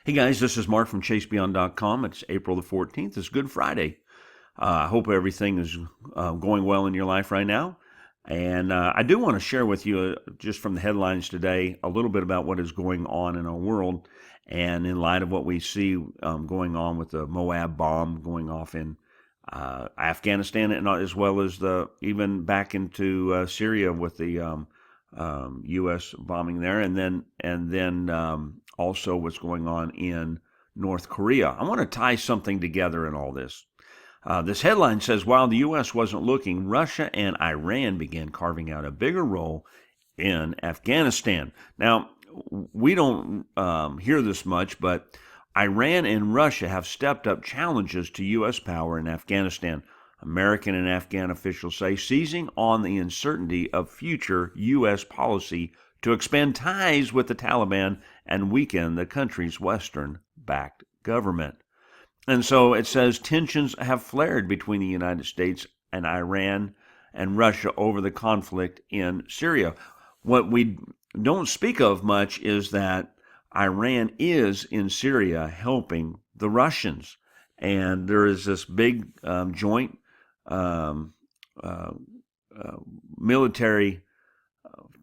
Hey guys, this is Mark from ChaseBeyond.com. It's April the 14th. It's Good Friday. I hope everything is going well in your life right now. And I do want to share with you, just from the headlines today, a little bit about what is going on in our world. And in light of what we see going on with the Moab bomb going off in Afghanistan, and as well as even back into Syria with the U.S. bombing there, and then also what's going on in North Korea. I want to tie something together in all this. This headline says, while the U.S. wasn't looking, Russia and Iran began carving out a bigger role in Afghanistan. Now, we don't hear this much, but Iran and Russia have stepped up challenges to U.S. power in Afghanistan. American and Afghan officials say, seizing on the uncertainty of future U.S. policy to expand ties with the Taliban and weaken the country's Western-backed government. And so it says tensions have flared between the United States and Iran and Russia over the conflict in Syria. What we don't speak of much is that Iran is in Syria helping the Russians. And there is this big joint um, uh, military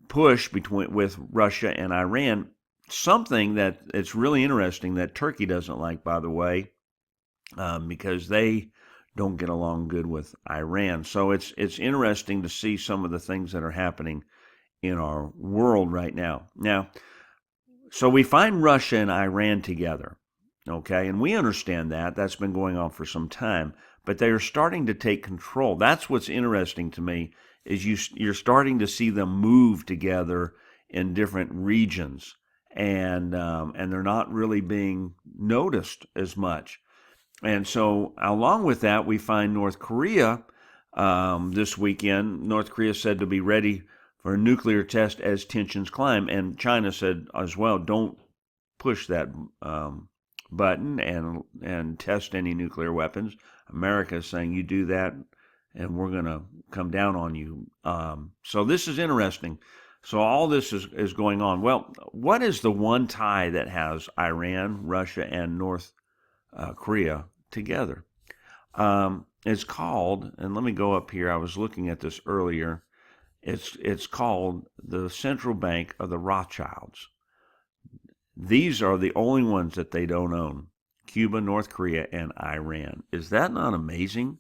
push with Russia and Iran. Something that it's really interesting that Turkey doesn't like, by the way, because they don't get along good with Iran. So it's interesting to see some of the things that are happening in our world right now. Now, so we find Russia and Iran together, okay, and we understand that that's been going on for some time, but they are starting to take control. That's what's interesting to me is you're starting to see them move together in different regions, and they're not really being noticed as much. And so, along with that, we find North Korea this weekend. North Korea said to be ready for a nuclear test as tensions climb, and China said as well, don't push that button and test any nuclear weapons. America is saying you do that, and we're going to come down on you. So this is interesting. So all this is going on. Well, what is the one tie that has Iran, Russia, and North Korea together? It's called, and let me go up here. I was looking at this earlier. It's called the Central Bank of the Rothschilds. These are the only ones that they don't own: Cuba, North Korea, and Iran. Is that not amazing?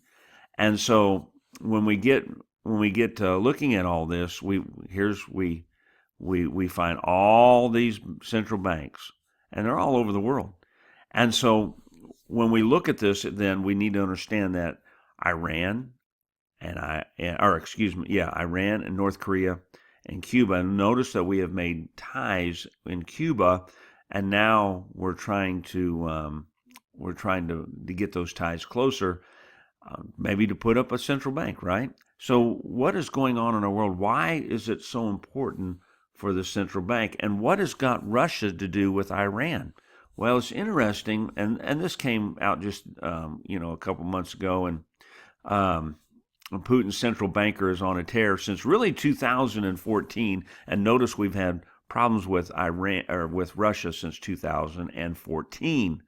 And so when we get to looking at all this, we find all these central banks, and they're all over the world. And so when we look at this, then we need to understand that Iran Iran and North Korea and Cuba. And notice that we have made ties in Cuba, and now we're trying to get those ties closer, maybe to put up a central bank, right? So what is going on in our world? Why is it so important for the central bank? And what has got Russia to do with Iran? Well, it's interesting, and this came out just a couple months ago, and Putin's central banker is on a tear since really 2014. And notice we've had problems with Iran or with Russia since 2014.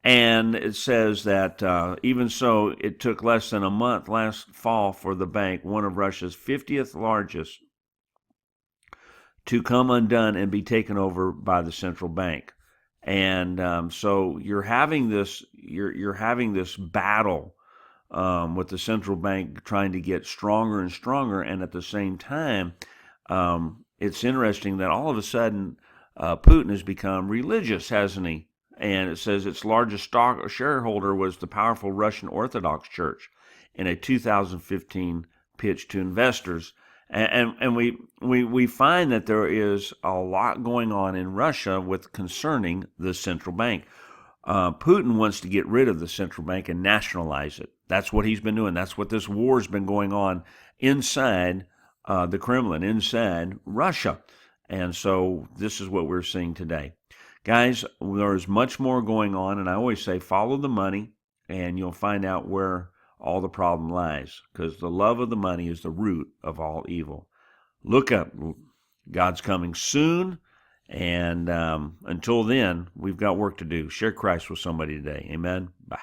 And it says that even so, it took less than a month last fall for the bank, one of Russia's 50th largest, to come undone and be taken over by the central bank. And so you're having this battle with the central bank trying to get stronger and stronger, and at the same time, it's interesting that all of a sudden Putin has become religious, hasn't he? And it says its largest stock shareholder was the powerful Russian Orthodox Church in a 2015 pitch to investors. And we find that there is a lot going on in Russia concerning the central bank. Putin wants to get rid of the central bank and nationalize it. That's what he's been doing. That's what this war has been going on inside the Kremlin, inside Russia. And so this is what we're seeing today. Guys, there's much more going on, and I always say follow the money, and you'll find out where all the problem lies, because the love of the money is the root of all evil. Look up. God's coming soon, And until then, we've got work to do. Share Christ with somebody today. Amen. Bye.